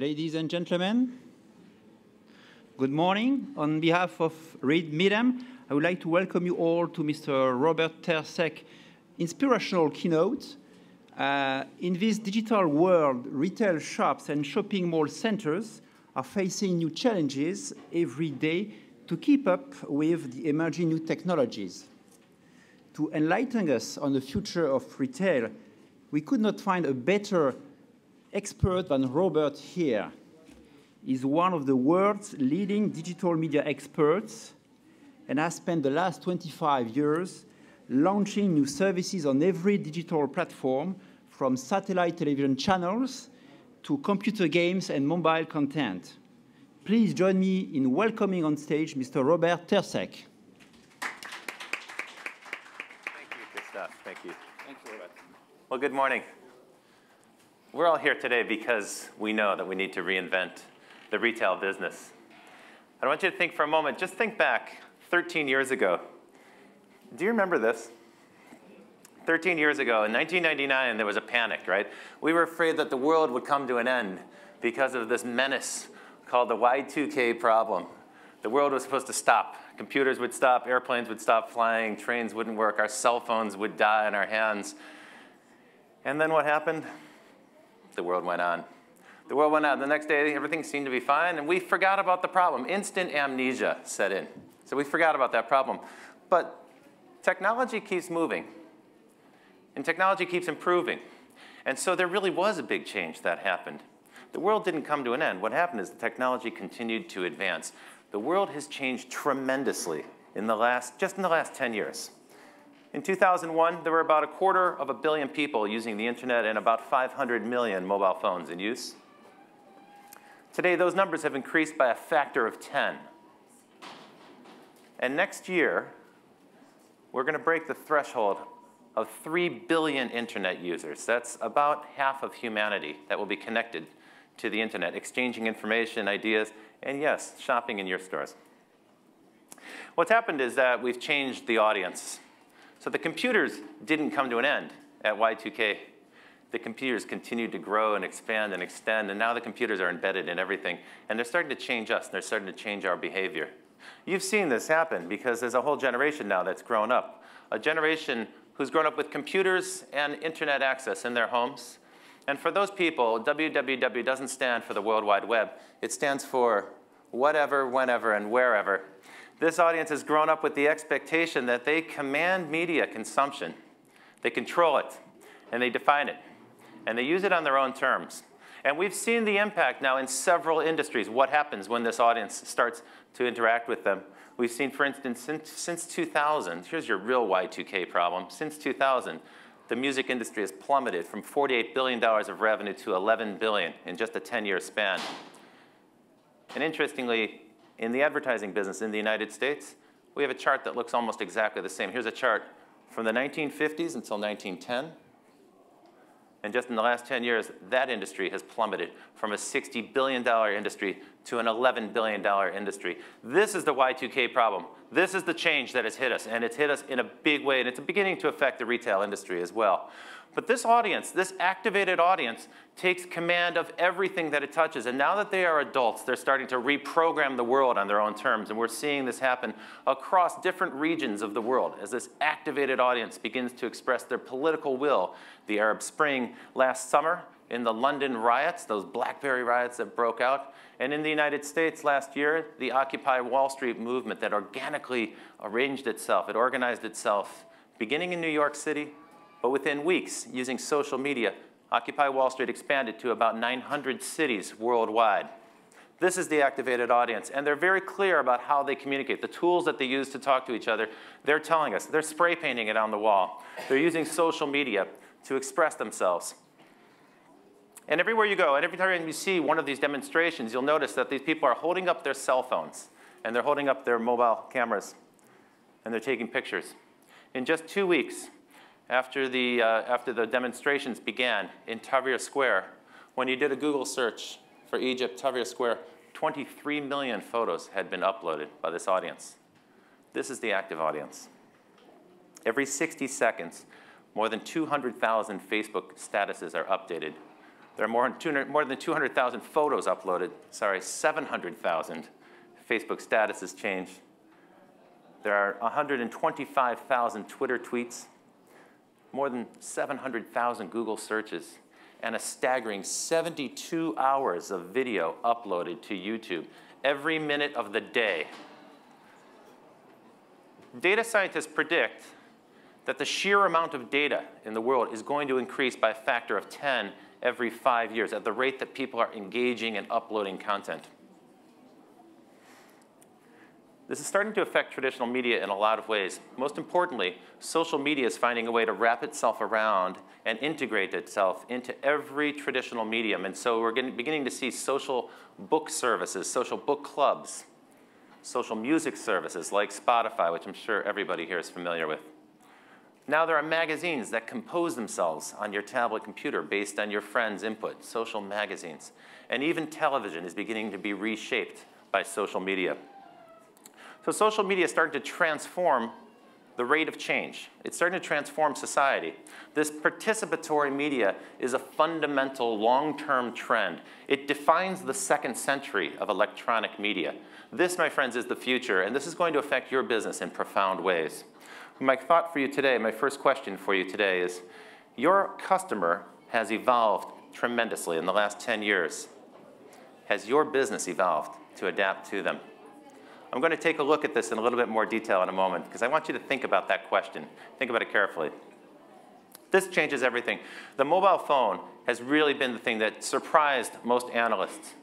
Ladies and gentlemen, good morning. On behalf of Reed Midham, I would like to welcome you all to Mr. Robert Tercek inspirational keynote. In this digital world, retail shops and shopping mall centers are facing new challenges every day to keep up with the emerging new technologies. To enlighten us on the future of retail, we could not find a better expert than Robert here. He's one of the world's leading digital media experts and has spent the last 25 years launching new services on every digital platform, from satellite television channels to computer games and mobile content. Please join me in welcoming on stage Mr. Robert Tercek. Thank you, Christophe. Thank you. Thank you, Robert. Well, good morning. We're all here today because we know that we need to reinvent the retail business. I want you to think for a moment, just think back 13 years ago. Do you remember this? 13 years ago, in 1999, there was a panic, right? We were afraid that the world would come to an end because of this menace called the Y2K problem. The world was supposed to stop. Computers would stop, airplanes would stop flying, trains wouldn't work, our cell phones would die in our hands. And then what happened? The world went on. The world went on. The next day, everything seemed to be fine, and we forgot about the problem. Instant amnesia set in. So we forgot about that problem. But technology keeps moving. And technology keeps improving. And so there really was a big change that happened. The world didn't come to an end. What happened is the technology continued to advance. The world has changed tremendously just in the last 10 years. In 2001, there were about 250 million people using the internet and about 500 million mobile phones in use. Today, those numbers have increased by a factor of 10. And next year, we're going to break the threshold of 3 billion internet users. That's about half of humanity that will be connected to the internet, exchanging information, ideas, and yes, shopping in your stores. What's happened is that we've changed the audience. So the computers didn't come to an end at Y2K. The computers continued to grow and expand and extend, and now the computers are embedded in everything, and they're starting to change us, and they're starting to change our behavior. You've seen this happen because there's a whole generation now that's grown up, a generation who's grown up with computers and internet access in their homes. And for those people, www doesn't stand for the World Wide Web. It stands for whatever, whenever, and wherever. This audience has grown up with the expectation that they command media consumption. They control it, and they define it, and they use it on their own terms. And we've seen the impact now in several industries, what happens when this audience starts to interact with them. We've seen, for instance, since 2000, here's your real Y2K problem. Since 2000, the music industry has plummeted from $48 billion of revenue to $11 billion in just a 10-year span. And interestingly, in the advertising business in the United States, we have a chart that looks almost exactly the same. Here's a chart from the 1950s until 1910. And just in the last 10 years, that industry has plummeted from a $60 billion industry to an $11 billion industry. This is the Y2K problem. This is the change that has hit us, and it's hit us in a big way, and it's beginning to affect the retail industry as well. But this audience, this activated audience, takes command of everything that it touches. And now that they are adults, they're starting to reprogram the world on their own terms. And we're seeing this happen across different regions of the world as this activated audience begins to express their political will. The Arab Spring last summer, in the London riots, those BlackBerry riots that broke out, and in the United States last year, the Occupy Wall Street movement that organically arranged itself, it organized itself, beginning in New York City, but within weeks, using social media, Occupy Wall Street expanded to about 900 cities worldwide. This is the activated audience, and they're very clear about how they communicate. The tools that they use to talk to each other, they're telling us. They're spray painting it on the wall. They're using social media to express themselves. And everywhere you go, and every time you see one of these demonstrations, you'll notice that these people are holding up their cell phones, and they're holding up their mobile cameras, and they're taking pictures. In just 2 weeks, after the demonstrations began in Tahrir Square, when you did a Google search for Egypt, Tahrir Square, 23 million photos had been uploaded by this audience. This is the active audience. Every 60 seconds, more than 200,000 Facebook statuses are updated. There are more than 200,000 photos uploaded. Sorry, 700,000 Facebook statuses changed. There are 125,000 Twitter tweets, more than 700,000 Google searches, and a staggering 72 hours of video uploaded to YouTube every minute of the day. Data scientists predict that the sheer amount of data in the world is going to increase by a factor of 10 every 5 years at the rate that people are engaging and uploading content. This is starting to affect traditional media in a lot of ways. Most importantly, social media is finding a way to wrap itself around and integrate itself into every traditional medium. And so we're beginning to see social book services, social book clubs, social music services like Spotify, which I'm sure everybody here is familiar with. Now there are magazines that compose themselves on your tablet computer based on your friend's input, social magazines. And even television is beginning to be reshaped by social media. So social media is starting to transform the rate of change. It's starting to transform society. This participatory media is a fundamental long-term trend. It defines the second century of electronic media. This, my friends, is the future, and this is going to affect your business in profound ways. My thought for you today, my first question for you today is, your customer has evolved tremendously in the last 10 years. Has your business evolved to adapt to them? I'm going to take a look at this in a little bit more detail in a moment, because I want you to think about that question. Think about it carefully. This changes everything. The mobile phone has really been the thing that surprised most analysts.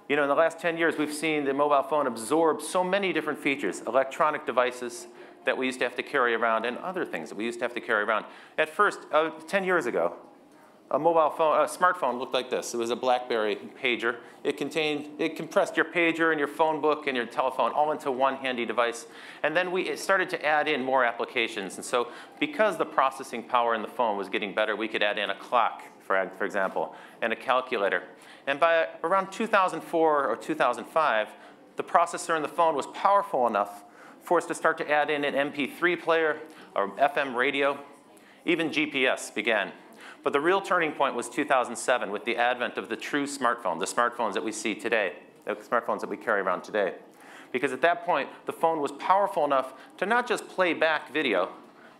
You know, in the last 10 years, we've seen the mobile phone absorb so many different features, electronic devices that we used to have to carry around, and other things that we used to have to carry around. At first, 10 years ago, a smartphone looked like this. It was a BlackBerry pager. It compressed your pager and your phone book and your telephone all into one handy device. And then we started to add in more applications. And so because the processing power in the phone was getting better, we could add in a clock, for example, and a calculator. And by around 2004 or 2005, the processor in the phone was powerful enough for us to start to add in an MP3 player or FM radio. Even GPS began. But the real turning point was 2007 with the advent of the true smartphone, the smartphones that we see today, the smartphones that we carry around today. Because at that point, the phone was powerful enough to not just play back video,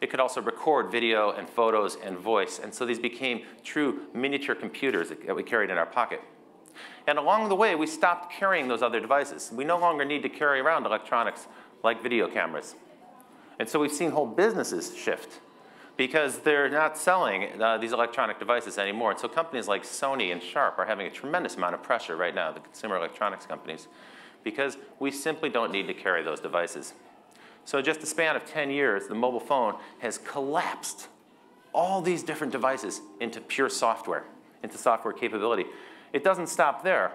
it could also record video and photos and voice. And so these became true miniature computers that we carried in our pocket. And along the way, we stopped carrying those other devices. We no longer need to carry around electronics like video cameras. And so we've seen whole businesses shift, because they're not selling these electronic devices anymore. And so companies like Sony and Sharp are having a tremendous amount of pressure right now, the consumer electronics companies, because we simply don't need to carry those devices. So just a span of 10 years, the mobile phone has collapsed all these different devices into pure software, into software capability. It doesn't stop there.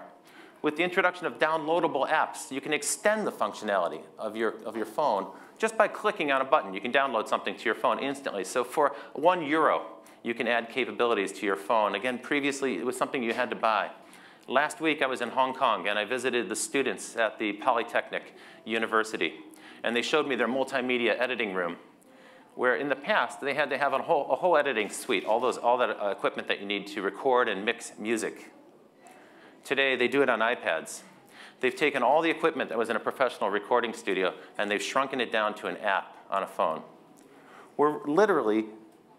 With the introduction of downloadable apps, you can extend the functionality of your phone just by clicking on a button. You can download something to your phone instantly. So for €1, you can add capabilities to your phone. Again, previously, it was something you had to buy. Last week, I was in Hong Kong, and I visited the students at the Polytechnic University. And they showed me their multimedia editing room, where in the past, they had to have a whole editing suite, all that equipment that you need to record and mix music. Today, they do it on iPads. They've taken all the equipment that was in a professional recording studio, and they've shrunken it down to an app on a phone. We're literally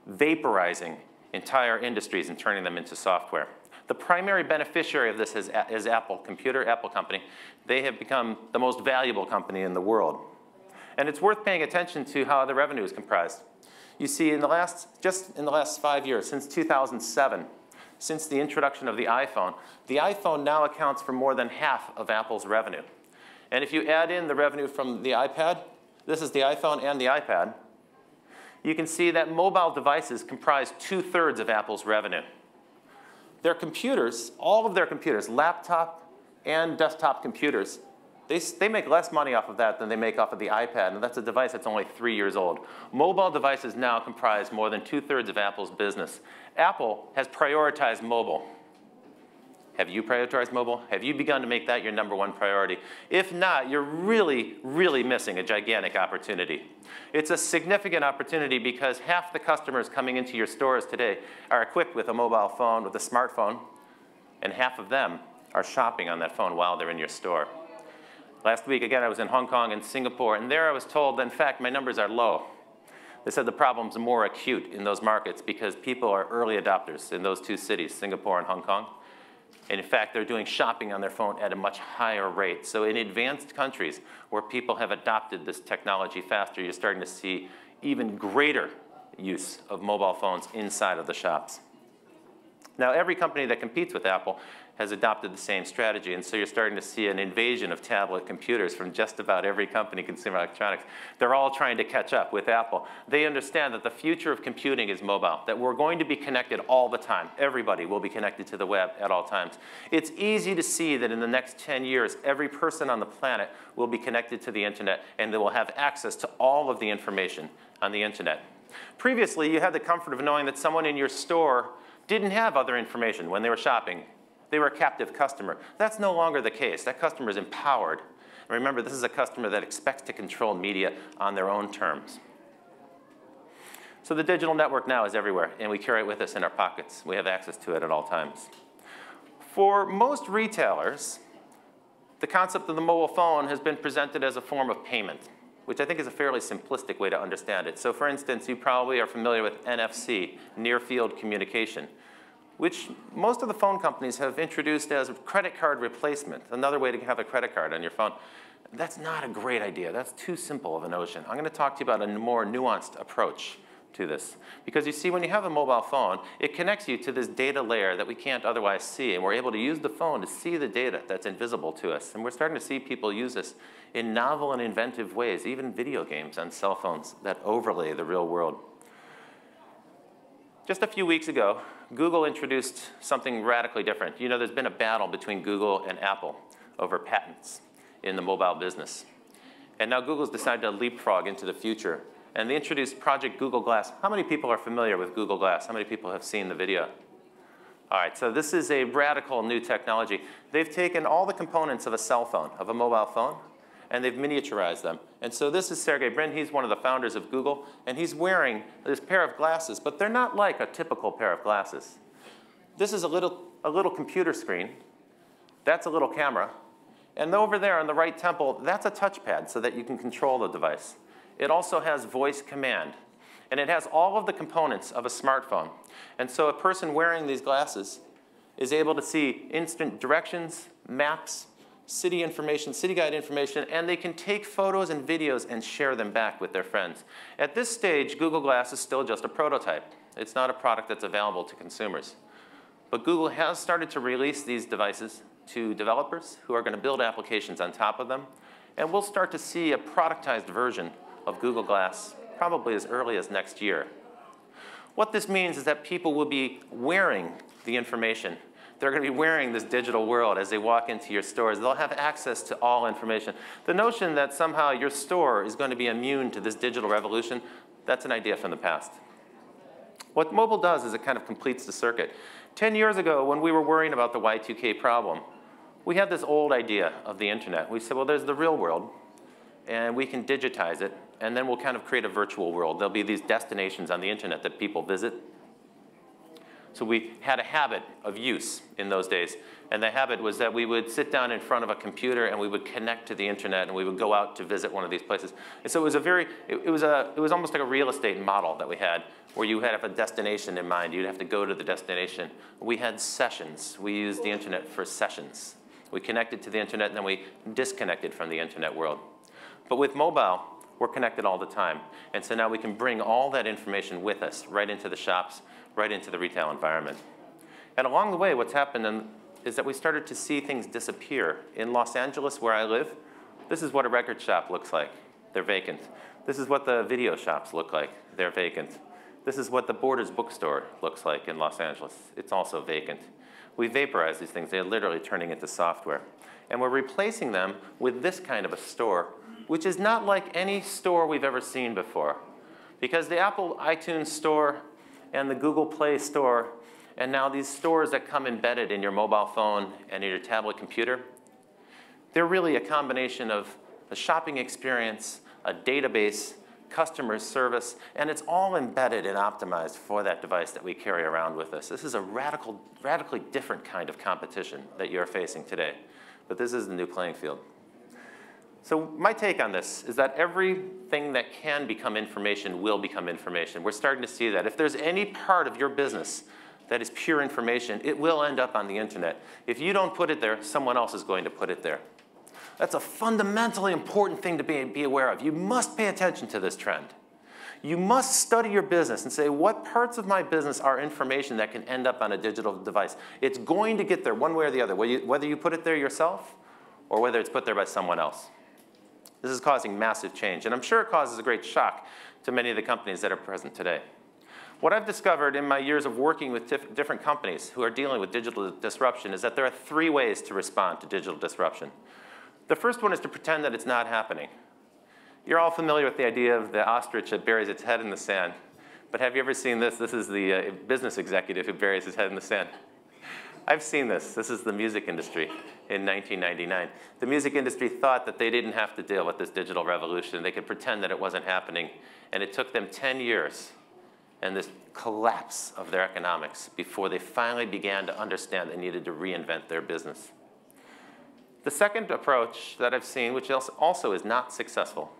vaporizing entire industries and turning them into software. The primary beneficiary of this is Apple Company. They have become the most valuable company in the world. And it's worth paying attention to how the revenue is comprised. You see, just in the last 5 years, since 2007, since the introduction of the iPhone now accounts for more than half of Apple's revenue. And if you add in the revenue from the iPad, this is the iPhone and the iPad, you can see that mobile devices comprise 2/3 of Apple's revenue. Their computers, all of their computers, laptop and desktop computers, they make less money off of that than they make off of the iPad, and that's a device that's only 3 years old. Mobile devices now comprise more than 2/3 of Apple's business. Apple has prioritized mobile. Have you prioritized mobile? Have you begun to make that your #1 priority? If not, you're really, really missing a gigantic opportunity. It's a significant opportunity because half the customers coming into your stores today are equipped with a mobile phone, with a smartphone, and half of them are shopping on that phone while they're in your store. Last week, again, I was in Hong Kong and Singapore, and there I was told that, in fact, my numbers are low. They said the problem's more acute in those markets because people are early adopters in those two cities, Singapore and Hong Kong. And in fact, they're doing shopping on their phone at a much higher rate. So in advanced countries where people have adopted this technology faster, you're starting to see even greater use of mobile phones inside of the shops. Now, every company that competes with Apple has adopted the same strategy, and so you're starting to see an invasion of tablet computers from just about every company, consumer electronics. They're all trying to catch up with Apple. They understand that the future of computing is mobile, that we're going to be connected all the time. Everybody will be connected to the web at all times. It's easy to see that in the next 10 years, every person on the planet will be connected to the internet, and they will have access to all of the information on the internet. Previously, you had the comfort of knowing that someone in your store didn't have other information when they were shopping. They were a captive customer. That's no longer the case. That customer is empowered. And remember, this is a customer that expects to control media on their own terms. So the digital network now is everywhere, and we carry it with us in our pockets. We have access to it at all times. For most retailers, the concept of the mobile phone has been presented as a form of payment, which I think is a fairly simplistic way to understand it. So for instance, you probably are familiar with NFC, near field communication, which most of the phone companies have introduced as a credit card replacement, another way to have a credit card on your phone. That's not a great idea. That's too simple of a notion. I'm going to talk to you about a more nuanced approach to this. Because you see, when you have a mobile phone, it connects you to this data layer that we can't otherwise see, and we're able to use the phone to see the data that's invisible to us. And we're starting to see people use this in novel and inventive ways, even video games on cell phones that overlay the real world. Just a few weeks ago, Google introduced something radically different. You know, there's been a battle between Google and Apple over patents in the mobile business. And now Google's decided to leapfrog into the future. And they introduced Project Google Glass. How many people are familiar with Google Glass? How many people have seen the video? All right, so this is a radical new technology. They've taken all the components of a cell phone, of a mobile phone, and they've miniaturized them. And so this is Sergey Brin. He's one of the founders of Google, and he's wearing this pair of glasses, but they're not like a typical pair of glasses. This is a little computer screen. That's a little camera. And over there on the right temple, that's a touchpad so that you can control the device. It also has voice command, and it has all of the components of a smartphone. And so a person wearing these glasses is able to see instant directions, maps, city information, city guide information, and they can take photos and videos and share them back with their friends. At this stage, Google Glass is still just a prototype. It's not a product that's available to consumers. But Google has started to release these devices to developers who are going to build applications on top of them, and we'll start to see a productized version of Google Glass probably as early as next year. What this means is that people will be wearing the information. They're going to be wearing this digital world as they walk into your stores. They'll have access to all information. The notion that somehow your store is going to be immune to this digital revolution, that's an idea from the past. What mobile does is it kind of completes the circuit. 10 years ago, when we were worrying about the Y2K problem, we had this old idea of the internet. We said, well, there's the real world, and we can digitize it, and then we'll kind of create a virtual world. There'll be these destinations on the internet that people visit. So we had a habit of use in those days. And the habit was that we would sit down in front of a computer and we would connect to the internet and we would go out to visit one of these places. And so it was almost like a real estate model that we had where you had a destination in mind. You'd have to go to the destination. We had sessions. We used the internet for sessions. We connected to the internet and then we disconnected from the internet world. But with mobile, we're connected all the time. And so now we can bring all that information with us right into the shops, right into the retail environment. And along the way, what's happened is that we started to see things disappear. In Los Angeles, where I live, this is what a record shop looks like. They're vacant. This is what the video shops look like. They're vacant. This is what the Borders bookstore looks like in Los Angeles. It's also vacant. We vaporize these things. They're literally turning into software. And we're replacing them with this kind of a store, which is not like any store we've ever seen before. Because the Apple iTunes store and the Google Play store And now these stores that come embedded in your mobile phone and in your tablet computer, they're really a combination of a shopping experience, a database, customer service, and it's all embedded and optimized for that device that we carry around with us. This is a radically different kind of competition that you're facing today. But this is the new playing field. So my take on this is that everything that can become information will become information. We're starting to see that. If there's any part of your business that is pure information, it will end up on the internet. If you don't put it there, someone else is going to put it there. That's a fundamentally important thing to be aware of. You must pay attention to this trend. You must study your business and say, what parts of my business are information that can end up on a digital device? It's going to get there one way or the other, whether you put it there yourself or whether it's put there by someone else. This is causing massive change, and I'm sure it causes a great shock to many of the companies that are present today. What I've discovered in my years of working with different companies who are dealing with digital disruption is that there are 3 ways to respond to digital disruption. The first one is to pretend that it's not happening. You're all familiar with the idea of the ostrich that buries its head in the sand. But have you ever seen this? This is the business executive who buries his head in the sand. I've seen this. This is the music industry in 1999. The music industry thought that they didn't have to deal with this digital revolution. They could pretend that it wasn't happening. And it took them 10 years and this collapse of their economics before they finally began to understand they needed to reinvent their business. The second approach that I've seen, which also is not successful,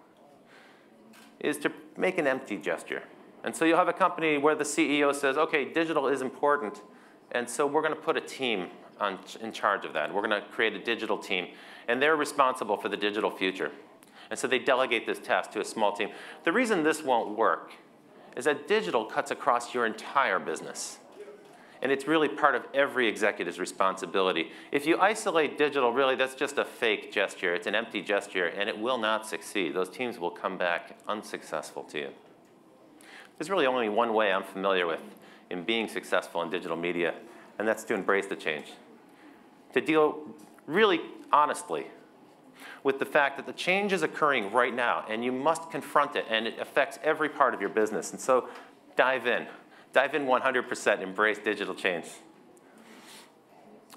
is to make an empty gesture. And so you'll have a company where the CEO says, okay, digital is important, and so we're going to put a team in charge of that. We're going to create a digital team, and they're responsible for the digital future. And so they delegate this task to a small team. The reason this won't work is that digital cuts across your entire business. And it's really part of every executive's responsibility. If you isolate digital, really, that's just a fake gesture. It's an empty gesture, and it will not succeed. Those teams will come back unsuccessful to you. There's really only one way I'm familiar with in being successful in digital media, and that's to embrace the change. To deal really honestly with the fact that the change is occurring right now, and you must confront it, and it affects every part of your business. And so dive in. Dive in 100%, embrace digital change.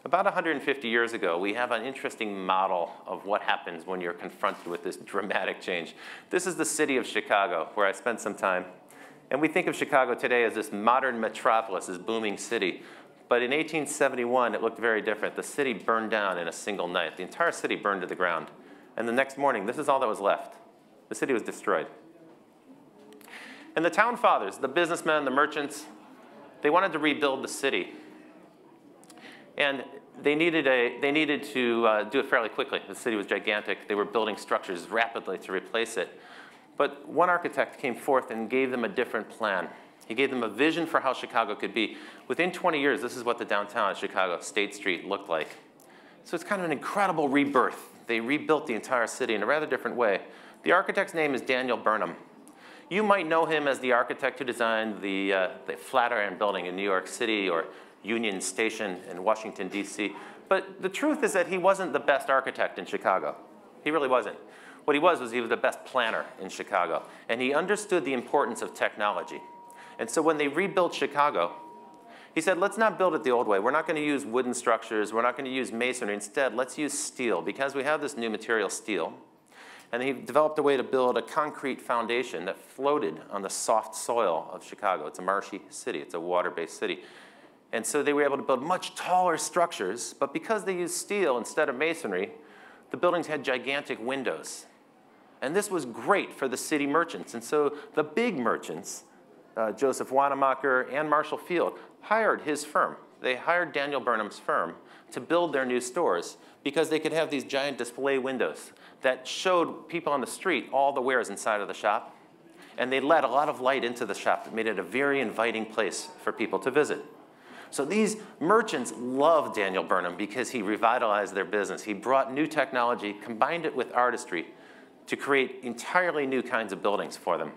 About 150 years ago, we have an interesting model of what happens when you're confronted with this dramatic change. This is the city of Chicago, where I spent some time. And we think of Chicago today as this modern metropolis, this booming city. But in 1871, it looked very different. The city burned down in a single night. The entire city burned to the ground. And the next morning, this is all that was left. The city was destroyed. And the town fathers, the businessmen, the merchants, they wanted to rebuild the city. And they needed to do it fairly quickly. The city was gigantic. They were building structures rapidly to replace it. But one architect came forth and gave them a different plan. He gave them a vision for how Chicago could be. Within 20 years, this is what the downtown of Chicago, State Street, looked like. So it's kind of an incredible rebirth. They rebuilt the entire city in a rather different way. The architect's name is Daniel Burnham. You might know him as the architect who designed the Flatiron Building in New York City or Union Station in Washington, D.C. But the truth is that he wasn't the best architect in Chicago. He really wasn't. What he was the best planner in Chicago. And he understood the importance of technology. And so when they rebuilt Chicago, he said, let's not build it the old way. We're not going to use wooden structures. We're not going to use masonry. Instead, let's use steel. Because we have this new material, steel. And he developed a way to build a concrete foundation that floated on the soft soil of Chicago. It's a marshy city. It's a water-based city. And so they were able to build much taller structures. But because they used steel instead of masonry, the buildings had gigantic windows. And this was great for the city merchants. And so the big merchants, Joseph Wanamaker and Marshall Field, hired his firm. They hired Daniel Burnham's firm to build their new stores because they could have these giant display windows that showed people on the street all the wares inside of the shop. And they let a lot of light into the shop that made it a very inviting place for people to visit. So these merchants loved Daniel Burnham because he revitalized their business. He brought new technology, combined it with artistry to create entirely new kinds of buildings for them.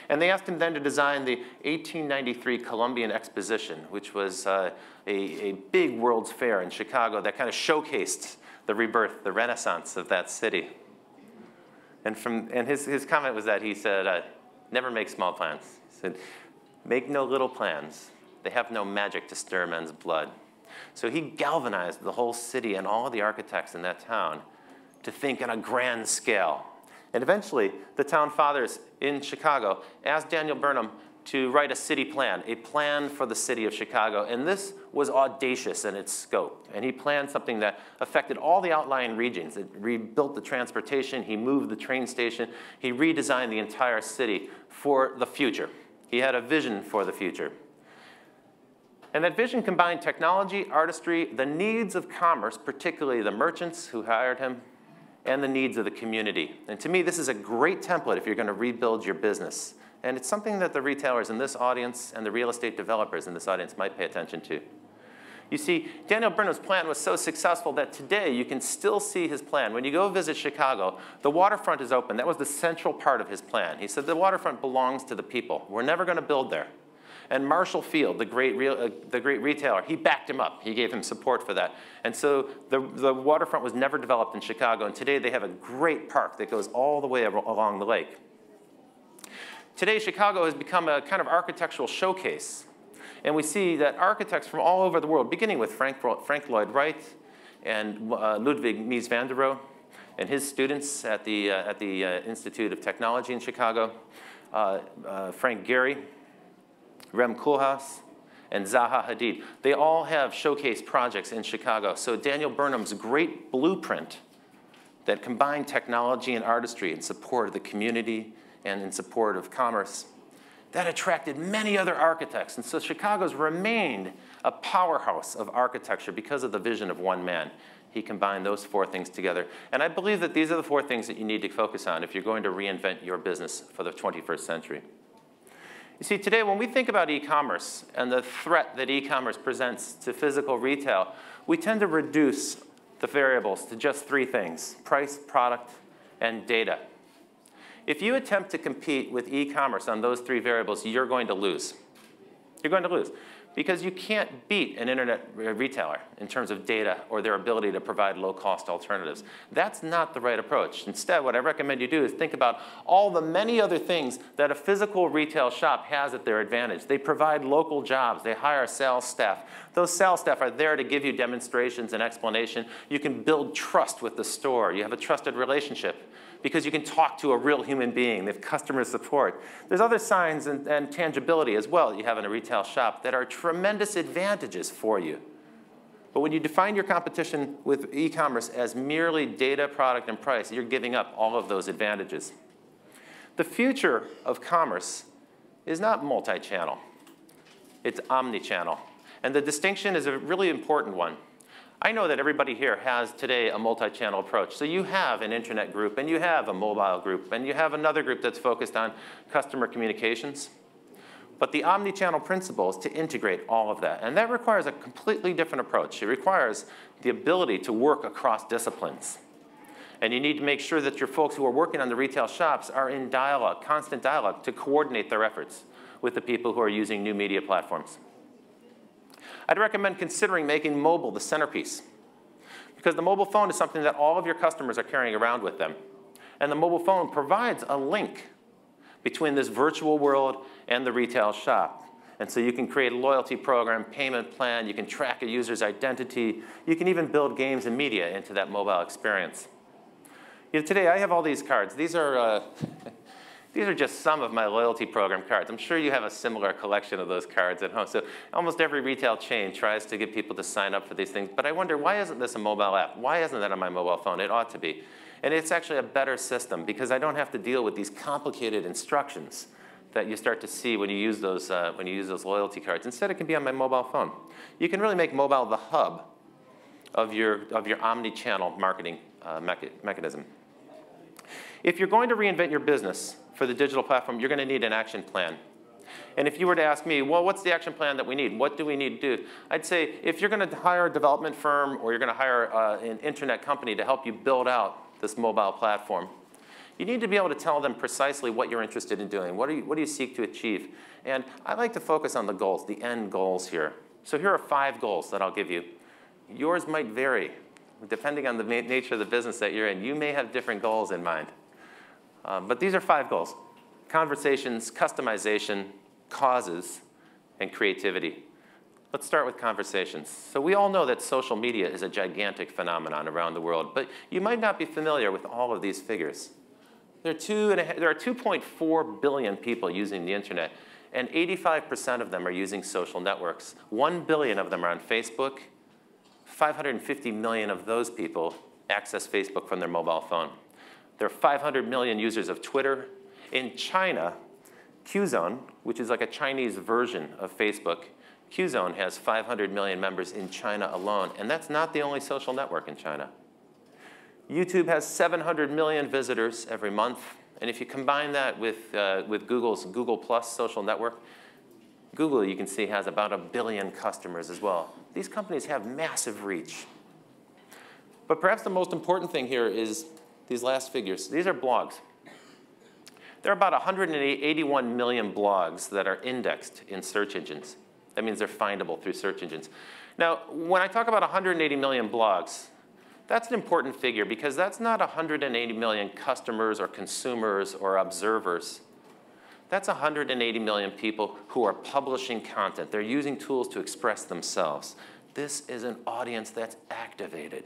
And they asked him then to design the 1893 Columbian Exposition, which was a big World's Fair in Chicago that kind of showcased the rebirth, the renaissance of that city. And his comment was that he said, never make small plans. He said, make no little plans, They have no magic to stir men's blood. So he galvanized the whole city and all of the architects in that town to think on a grand scale. And eventually, the town fathers in Chicago asked Daniel Burnham to write a city plan, a plan for the city of Chicago. And this was audacious in its scope. And he planned something that affected all the outlying regions. It rebuilt the transportation. He moved the train station. He redesigned the entire city for the future. He had a vision for the future. And that vision combined technology, artistry, the needs of commerce, particularly the merchants who hired him, and the needs of the community. And to me, this is a great template if you're going to rebuild your business. And it's something that the retailers in this audience and the real estate developers in this audience might pay attention to. You see, Daniel Burnham's plan was so successful that today you can still see his plan. When you go visit Chicago, the waterfront is open. That was the central part of his plan. He said the waterfront belongs to the people. We're never going to build there. And Marshall Field, the great retailer, he backed him up. He gave him support for that. And so the waterfront was never developed in Chicago. And today they have a great park that goes all the way along the lake. Today, Chicago has become a kind of architectural showcase. And we see that architects from all over the world, beginning with Frank Lloyd Wright and Ludwig Mies van der Rohe and his students at the Institute of Technology in Chicago, Frank Gehry, Rem Koolhaas, and Zaha Hadid. They all have showcase projects in Chicago. So Daniel Burnham's great blueprint that combined technology and artistry in support of the community and in support of commerce, that attracted many other architects. And so Chicago's remained a powerhouse of architecture because of the vision of one man. He combined those four things together. And I believe that these are the four things that you need to focus on if you're going to reinvent your business for the 21st century. You see, today when we think about e-commerce and the threat that e-commerce presents to physical retail, we tend to reduce the variables to just three things: price, product, and data. If you attempt to compete with e-commerce on those three variables, you're going to lose. You're going to lose. Because you can't beat an internet retailer in terms of data or their ability to provide low-cost alternatives. That's not the right approach. Instead, what I recommend you do is think about all the many other things that a physical retail shop has at their advantage. They provide local jobs. They hire sales staff. Those sales staff are there to give you demonstrations and explanation. You can build trust with the store. You have a trusted relationship because you can talk to a real human being. They have customer support. There's other signs and tangibility as well that you have in a retail shop that are tremendous advantages for you. But when you define your competition with e-commerce as merely data, product, and price, you're giving up all of those advantages. The future of commerce is not multi-channel. It's omni-channel. And the distinction is a really important one. I know that everybody here has today a multi-channel approach. So you have an internet group, and you have a mobile group, and you have another group that's focused on customer communications. But the omni-channel principle is to integrate all of that. And that requires a completely different approach. It requires the ability to work across disciplines. And you need to make sure that your folks who are working on the retail shops are in dialogue, constant dialogue, to coordinate their efforts with the people who are using new media platforms. I'd recommend considering making mobile the centerpiece, because the mobile phone is something that all of your customers are carrying around with them. And the mobile phone provides a link between this virtual world and the retail shop. And so you can create a loyalty program, payment plan, you can track a user's identity, you can even build games and media into that mobile experience. You know, today I have all these cards. These are just some of my loyalty program cards. I'm sure you have a similar collection of those cards at home. So almost every retail chain tries to get people to sign up for these things. But I wonder, why isn't this a mobile app? Why isn't that on my mobile phone? It ought to be. And it's actually a better system because I don't have to deal with these complicated instructions that you start to see when you use those loyalty cards. Instead, it can be on my mobile phone. You can really make mobile the hub of your omni-channel marketing mechanism. If you're going to reinvent your business for the digital platform, you're going to need an action plan. And if you were to ask me, well, what's the action plan that we need? What do we need to do? I'd say if you're going to hire a development firm or you're going to hire an internet company to help you build out this mobile platform, you need to be able to tell them precisely what you're interested in doing. What do you seek to achieve? And I like to focus on the goals, the end goals here. So here are 5 goals that I'll give you. Yours might vary depending on the nature of the business that you're in. You may have different goals in mind. But these are 5 goals: conversations, customization, causes, and creativity. Let's start with conversations. So we all know that social media is a gigantic phenomenon around the world, but you might not be familiar with all of these figures. There are 2.4 billion people using the internet, and 85% of them are using social networks. 1 billion of them are on Facebook. 550 million of those people access Facebook from their mobile phone. There are 500 million users of Twitter. In China, Qzone, which is like a Chinese version of Facebook, Qzone has 500 million members in China alone, and that's not the only social network in China. YouTube has 700 million visitors every month, and if you combine that with Google's Google Plus social network, Google, you can see, has about 1 billion customers as well. These companies have massive reach. But perhaps the most important thing here is these last figures. These are blogs. There are about 181 million blogs that are indexed in search engines. That means they're findable through search engines. Now, when I talk about 180 million blogs, that's an important figure because that's not 180 million customers or consumers or observers. That's 180 million people who are publishing content. They're using tools to express themselves. This is an audience that's activated.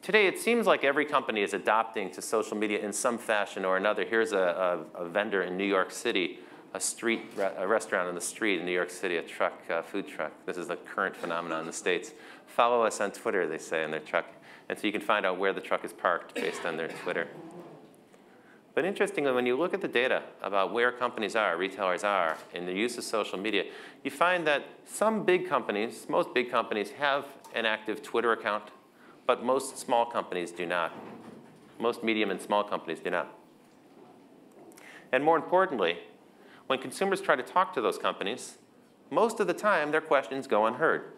Today, it seems like every company is adopting to social media in some fashion or another. Here's a vendor in New York City, a restaurant on the street in New York City, a food truck. This is the current phenomenon in the States. Follow us on Twitter, they say, in their truck. And so you can find out where the truck is parked based on their Twitter. But interestingly, when you look at the data about where companies are, retailers are, in the use of social media, you find that some big companies, most big companies, have an active Twitter account, but most small companies do not. Most medium and small companies do not. And more importantly, when consumers try to talk to those companies, most of the time their questions go unheard.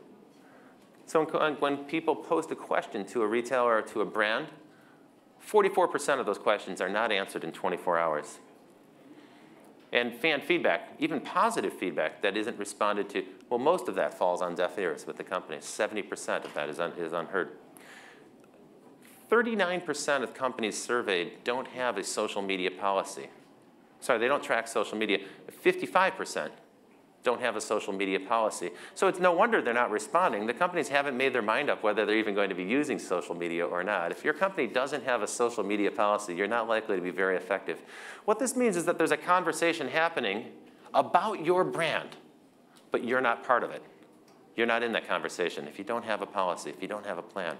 So when people post a question to a retailer or to a brand, 44% of those questions are not answered in 24 hours. And fan feedback, even positive feedback that isn't responded to, well, most of that falls on deaf ears with the companies. 70% of that is unheard. 39% of companies surveyed don't have a social media policy. Sorry, they don't track social media. 55% don't have a social media policy. So it's no wonder they're not responding. The companies haven't made their mind up whether they're even going to be using social media or not. If your company doesn't have a social media policy, you're not likely to be very effective. What this means is that there's a conversation happening about your brand, but you're not part of it. You're not in that conversation if you don't have a policy, if you don't have a plan.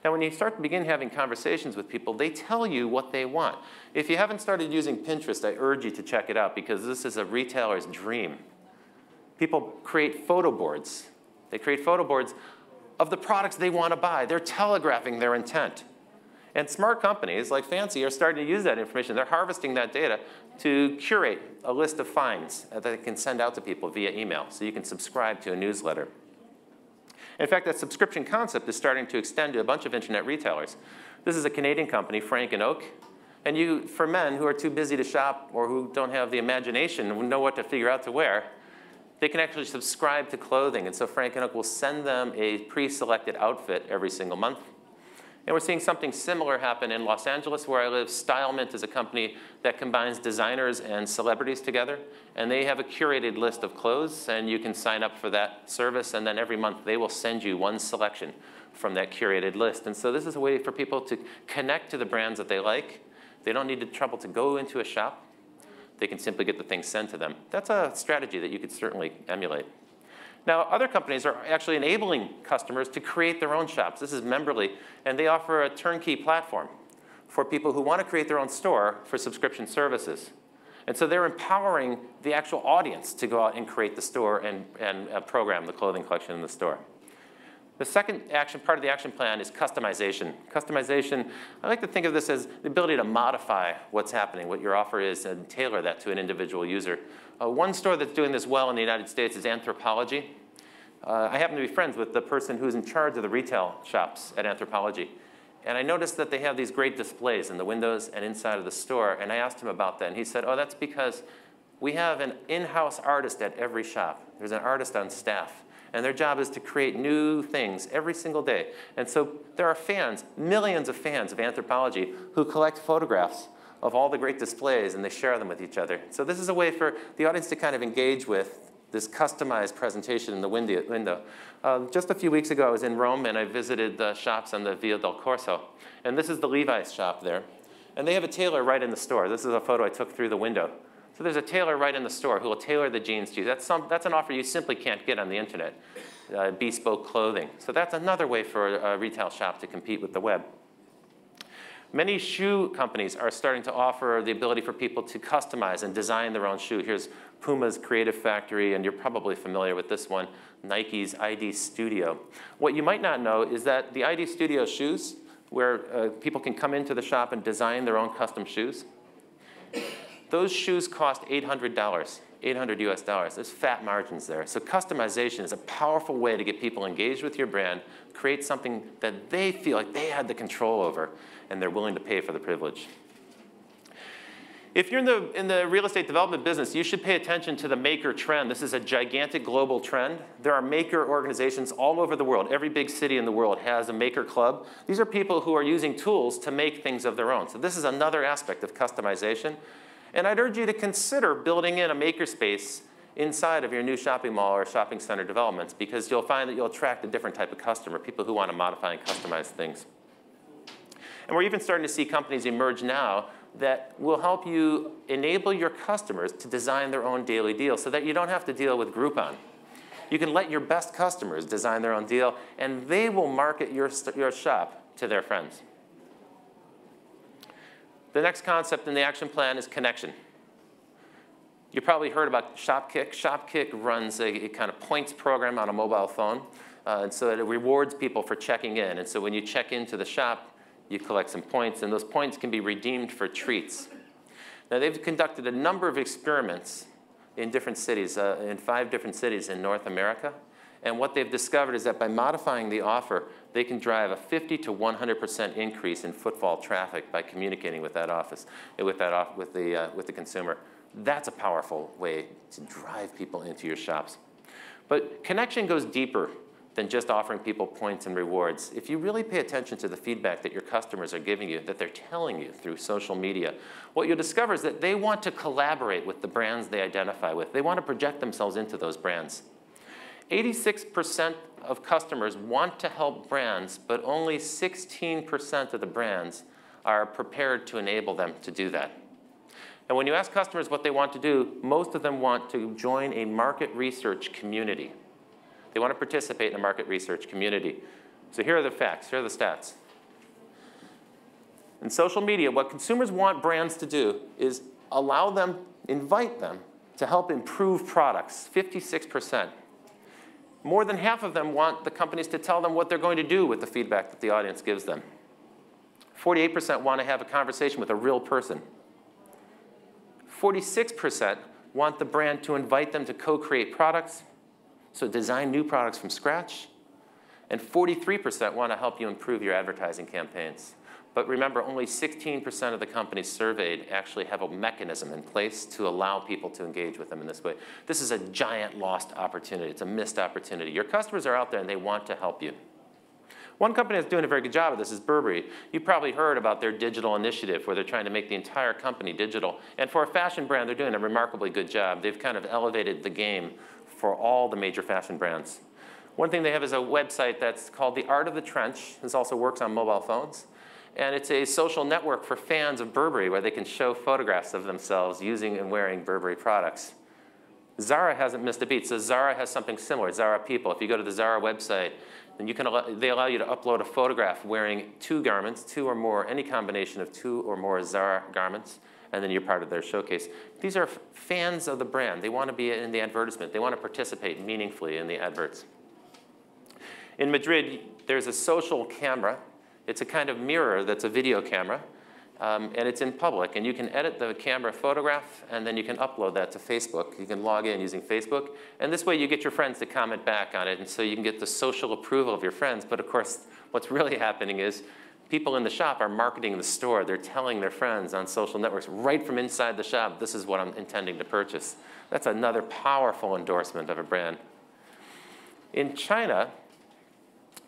Now, when you begin having conversations with people, they tell you what they want. If you haven't started using Pinterest, I urge you to check it out because this is a retailer's dream. People create photo boards. They create photo boards of the products they want to buy. They're telegraphing their intent. And smart companies like Fancy are starting to use that information. They're harvesting that data to curate a list of finds that they can send out to people via email so you can subscribe to a newsletter. In fact, that subscription concept is starting to extend to a bunch of internet retailers. This is a Canadian company, Frank & Oak. And for men who are too busy to shop or who don't have the imagination and know what to figure out to wear, they can actually subscribe to clothing. And so Frank & Oak will send them a pre-selected outfit every single month. And we're seeing something similar happen in Los Angeles, where I live. StyleMint is a company that combines designers and celebrities together. And they have a curated list of clothes, and you can sign up for that service. And then every month, they will send you one selection from that curated list. And so this is a way for people to connect to the brands that they like. They don't need the trouble to go into a shop. They can simply get the things sent to them. That's a strategy that you could certainly emulate. Now, other companies are actually enabling customers to create their own shops. This is Memberly, and they offer a turnkey platform for people who want to create their own store for subscription services. And so they're empowering the actual audience to go out and create the store and program the clothing collection in the store. The second part of the action plan is customization. Customization, I like to think of this as the ability to modify what's happening, what your offer is, and tailor that to an individual user. One store that's doing this well in the United States is Anthropologie. I happen to be friends with the person who's in charge of the retail shops at Anthropologie. And I noticed that they have these great displays in the windows and inside of the store. And I asked him about that. And he said, oh, that's because we have an in-house artist at every shop. There's an artist on staff. And their job is to create new things every single day. And so there are fans, millions of fans of Anthropologie, who collect photographs of all the great displays, and they share them with each other. So this is a way for the audience to kind of engage with this customized presentation in the window. Just a few weeks ago, I was in Rome, and I visited the shops on the Via del Corso. And this is the Levi's shop there. And they have a tailor right in the store. This is a photo I took through the window. So there's a tailor right in the store who will tailor the jeans to you. That's an offer you simply can't get on the internet, bespoke clothing. So that's another way for a retail shop to compete with the web. Many shoe companies are starting to offer the ability for people to customize and design their own shoe. Here's Puma's Creative Factory, and you're probably familiar with this one, Nike's ID Studio. What you might not know is that the ID Studio shoes, where people can come into the shop and design their own custom shoes, those shoes cost $800, 800 US dollars. There's fat margins there. So customization is a powerful way to get people engaged with your brand, create something that they feel like they had the control over, and they're willing to pay for the privilege. If you're in the real estate development business, you should pay attention to the maker trend. This is a gigantic global trend. There are maker organizations all over the world. Every big city in the world has a maker club. These are people who are using tools to make things of their own. So this is another aspect of customization. And I'd urge you to consider building in a makerspace inside of your new shopping mall or shopping center developments, because you'll find that you'll attract a different type of customer, people who want to modify and customize things. And we're even starting to see companies emerge now that will help you enable your customers to design their own daily deal so that you don't have to deal with Groupon. You can let your best customers design their own deal, and they will market your shop to their friends. The next concept in the action plan is connection. You probably heard about Shopkick. Shopkick runs a kind of points program on a mobile phone, and so it rewards people for checking in. And so when you check into the shop, you collect some points, and those points can be redeemed for treats. Now, they've conducted a number of experiments in different cities, in 5 different cities in North America. And what they've discovered is that by modifying the offer, they can drive a 50 to 100% increase in footfall traffic by communicating with the consumer. That's a powerful way to drive people into your shops. But connection goes deeper than just offering people points and rewards. If you really pay attention to the feedback that your customers are giving you, that they're telling you through social media, what you'll discover is that they want to collaborate with the brands they identify with. They want to project themselves into those brands. 86% of customers want to help brands, but only 16% of the brands are prepared to enable them to do that. And when you ask customers what they want to do, most of them want to join a market research community. They want to participate in a market research community. So here are the facts, here are the stats. In social media, what consumers want brands to do is allow them, invite them to help improve products, 56%. More than half of them want the companies to tell them what they're going to do with the feedback that the audience gives them. 48% want to have a conversation with a real person. 46% want the brand to invite them to co-create products, so design new products from scratch. And 43% want to help you improve your advertising campaigns. But remember, only 16% of the companies surveyed actually have a mechanism in place to allow people to engage with them in this way. This is a giant lost opportunity. It's a missed opportunity. Your customers are out there, and they want to help you. One company that's doing a very good job of this is Burberry. You probably heard about their digital initiative, where they're trying to make the entire company digital. And for a fashion brand, they're doing a remarkably good job. They've kind of elevated the game for all the major fashion brands. One thing they have is a website that's called The Art of the Trench. This also works on mobile phones. And it's a social network for fans of Burberry, where they can show photographs of themselves using and wearing Burberry products. Zara hasn't missed a beat, so Zara has something similar, Zara People. If you go to the Zara website, then they allow you to upload a photograph wearing 2 garments, 2 or more, any combination of 2 or more Zara garments, and then you're part of their showcase. These are fans of the brand. They want to be in the advertisement. They want to participate meaningfully in the adverts. In Madrid, there's a social camera. It's a kind of mirror that's a video camera, and it's in public. And you can edit the camera photograph, and then you can upload that to Facebook. You can log in using Facebook. And this way, you get your friends to comment back on it, and so you can get the social approval of your friends. But of course, what's really happening is people in the shop are marketing the store. They're telling their friends on social networks right from inside the shop, this is what I'm intending to purchase. That's another powerful endorsement of a brand. In China,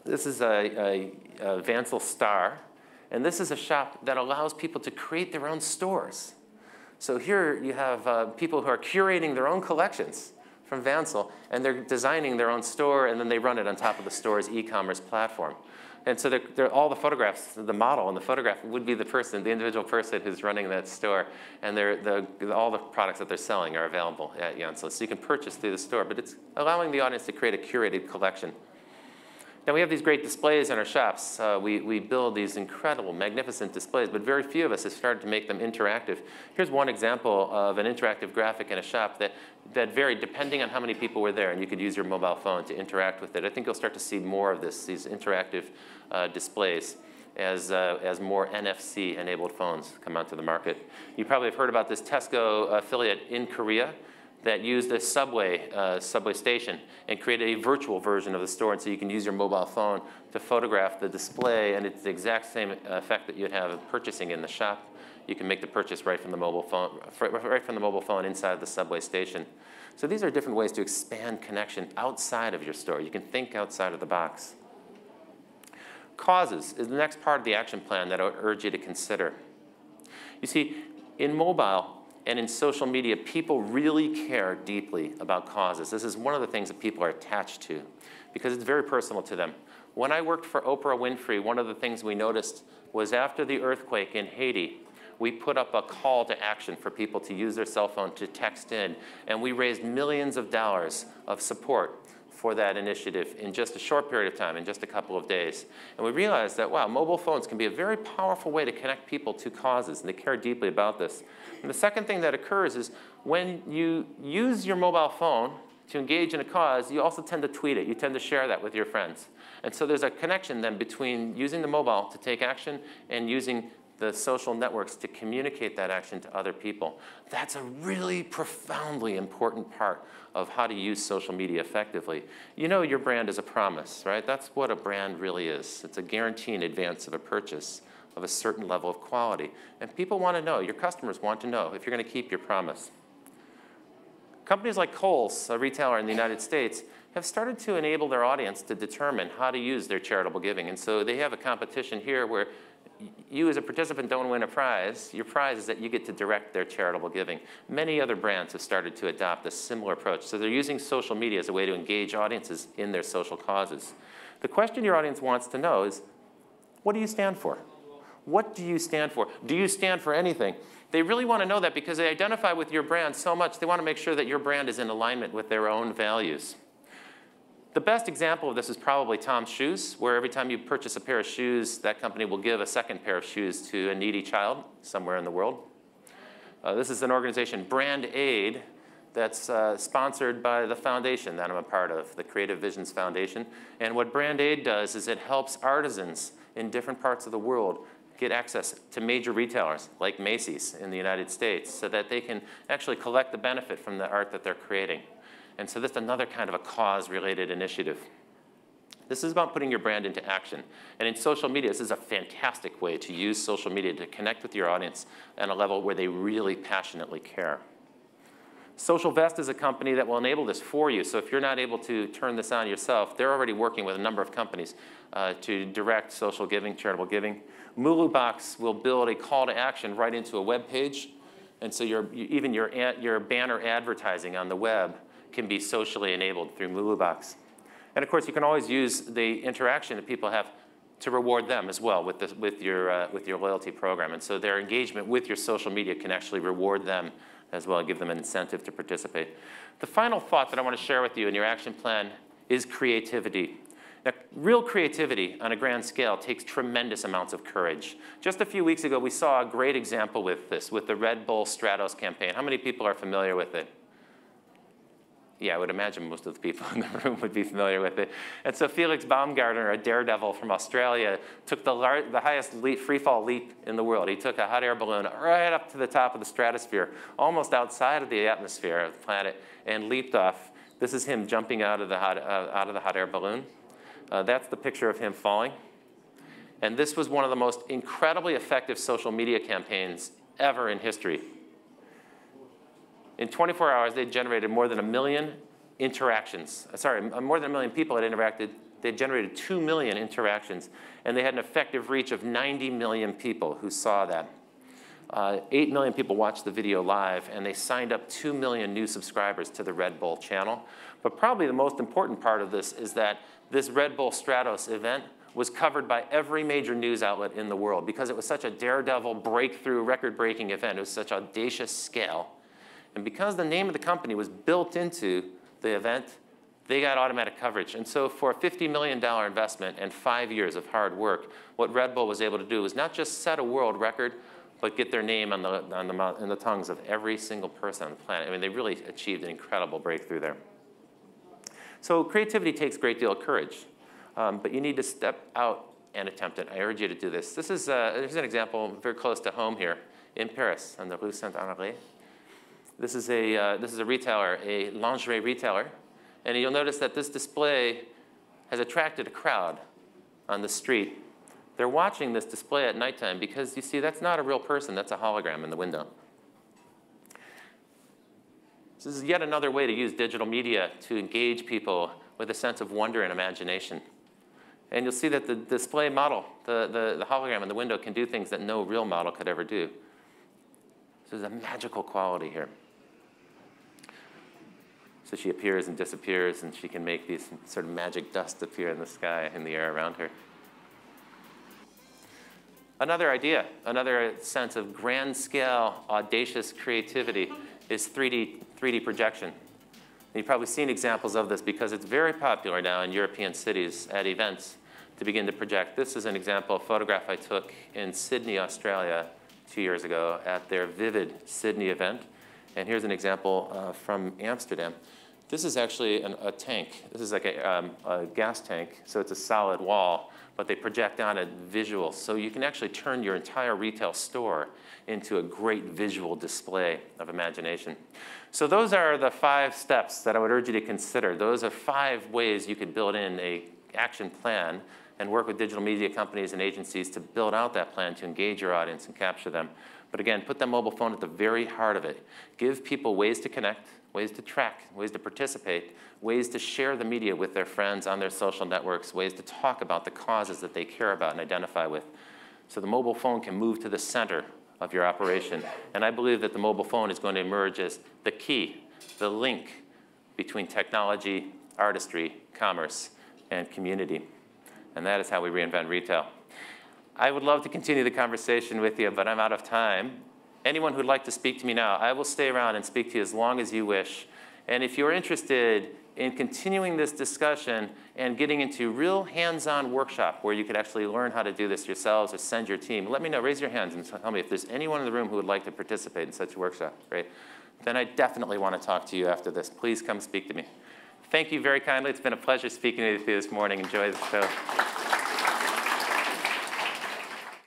this is a Vansel Star, and this is a shop that allows people to create their own stores. So here you have people who are curating their own collections from Vansel, and they're designing their own store, and then they run it on top of the store's e-commerce platform. And so all the photographs, the model in the photograph would be the person, the individual person who's running that store, and all the products that they're selling are available at Vansel. So you can purchase through the store, but it's allowing the audience to create a curated collection. Now, we have these great displays in our shops. We build these incredible, magnificent displays, but very few of us have started to make them interactive. Here's one example of an interactive graphic in a shop that varied depending on how many people were there, and you could use your mobile phone to interact with it. I think you'll start to see more of these interactive displays as more NFC-enabled phones come onto the market. You probably have heard about this Tesco affiliate in Korea that used a subway station and created a virtual version of the store. And so you can use your mobile phone to photograph the display, and it's the exact same effect that you'd have of purchasing in the shop. You can make the purchase right from the mobile phone inside the subway station. So these are different ways to expand connection outside of your store. You can think outside of the box. Causes is the next part of the action plan that I would urge you to consider. You see, in mobile, and in social media, people really care deeply about causes. This is one of the things that people are attached to because it's very personal to them. When I worked for Oprah Winfrey, one of the things we noticed was after the earthquake in Haiti, we put up a call to action for people to use their cell phone to text in, and we raised millions of dollars of support for that initiative in just a short period of time, in just a couple of days. And we realized that, wow, mobile phones can be a very powerful way to connect people to causes, and they care deeply about this. And the second thing that occurs is when you use your mobile phone to engage in a cause, you also tend to tweet it. You tend to share that with your friends. And so there's a connection then between using the mobile to take action and using the social networks to communicate that action to other people. That's a really profoundly important part of how to use social media effectively. You know your brand is a promise, right? That's what a brand really is. It's a guarantee in advance of a purchase of a certain level of quality. And people want to know, your customers want to know if you're going to keep your promise. Companies like Kohl's, a retailer in the United States, have started to enable their audience to determine how to use their charitable giving. And so they have a competition here where you as a participant don't win a prize. Your prize is that you get to direct their charitable giving. Many other brands have started to adopt a similar approach. So they're using social media as a way to engage audiences in their social causes. The question your audience wants to know is, what do you stand for? What do you stand for? Do you stand for anything? They really want to know that because they identify with your brand so much, they want to make sure that your brand is in alignment with their own values. The best example of this is probably Tom's Shoes, where every time you purchase a pair of shoes, that company will give a second pair of shoes to a needy child somewhere in the world. This is an organization, Brand Aid, that's sponsored by the foundation that I'm a part of, the Creative Visions Foundation. And what Brand Aid does is it helps artisans in different parts of the world get access to major retailers like Macy's in the United States so that they can actually collect the benefit from the art that they're creating. And so this is another kind of a cause-related initiative. This is about putting your brand into action. And in social media, this is a fantastic way to use social media to connect with your audience at a level where they really passionately care. Social Vest is a company that will enable this for you. So if you're not able to turn this on yourself, they're already working with a number of companies to direct social giving, charitable giving. Mulubox will build a call to action right into a web page. And so even your banner advertising on the web can be socially enabled through Mulubox. And of course, you can always use the interaction that people have to reward them as well with your loyalty program. And so their engagement with your social media can actually reward them as well, give them an incentive to participate. The final thought that I want to share with you in your action plan is creativity. Now, real creativity on a grand scale takes tremendous amounts of courage. Just a few weeks ago, we saw a great example with this, with the Red Bull Stratos campaign. How many people are familiar with it? Yeah, I would imagine most of the people in the room would be familiar with it. And so Felix Baumgartner, a daredevil from Australia, took the highest free fall leap in the world. He took a hot air balloon right up to the top of the stratosphere, almost outside of the atmosphere of the planet, and leaped off. This is him jumping out of the hot air balloon. That's the picture of him falling. And this was one of the most incredibly effective social media campaigns ever in history. In 24 hours, they generated more than 1 million interactions. Sorry, more than 1 million people had interacted. They generated 2 million interactions, and they had an effective reach of 90 million people who saw that. 8 million people watched the video live, and they signed up 2 million new subscribers to the Red Bull channel. But probably the most important part of this is that this Red Bull Stratos event was covered by every major news outlet in the world because it was such a daredevil, breakthrough, record-breaking event. It was such audacious scale. And because the name of the company was built into the event, they got automatic coverage. And so for a $50 million investment and 5 years of hard work, what Red Bull was able to do was not just set a world record, but get their name on the tongues of every single person on the planet. I mean, they really achieved an incredible breakthrough there. So creativity takes a great deal of courage, but you need to step out and attempt it. I urge you to do this. This is here's an example very close to home here in Paris, on the Rue Saint-Honoré. This is a retailer, a lingerie retailer, and you'll notice that this display has attracted a crowd on the street. They're watching this display at nighttime because, you see, that's not a real person. That's a hologram in the window. This is yet another way to use digital media to engage people with a sense of wonder and imagination. And you'll see that the display model, the hologram in the window, can do things that no real model could ever do. So there's a magical quality here. So she appears and disappears, and she can make these sort of magic dust appear in the sky, in the air around her. Another idea, another sense of grand-scale, audacious creativity is 3D projection. And you've probably seen examples of this because it's very popular now in European cities at events to begin to project. This is an example, a photograph I took in Sydney, Australia 2 years ago at their Vivid Sydney event. And here's an example from Amsterdam. This is actually a tank. This is like a gas tank, so it's a solid wall, but they project on it visuals. So you can actually turn your entire retail store into a great visual display of imagination. So those are the 5 steps that I would urge you to consider. Those are 5 ways you could build in an action plan and work with digital media companies and agencies to build out that plan to engage your audience and capture them. But again, put that mobile phone at the very heart of it. Give people ways to connect, ways to track, ways to participate, ways to share the media with their friends on their social networks, ways to talk about the causes that they care about and identify with. So the mobile phone can move to the center of your operation. And I believe that the mobile phone is going to emerge as the key, the link between technology, artistry, commerce, and community. And that is how we reinvent retail. I would love to continue the conversation with you, but I'm out of time. Anyone who'd like to speak to me now, I will stay around and speak to you as long as you wish. And if you're interested in continuing this discussion and getting into real hands-on workshop where you could actually learn how to do this yourselves or send your team, let me know. Raise your hands and tell me if there's anyone in the room who would like to participate in such a workshop. Great. Then I definitely want to talk to you after this. Please come speak to me. Thank you very kindly. It's been a pleasure speaking with you this morning. Enjoy the show.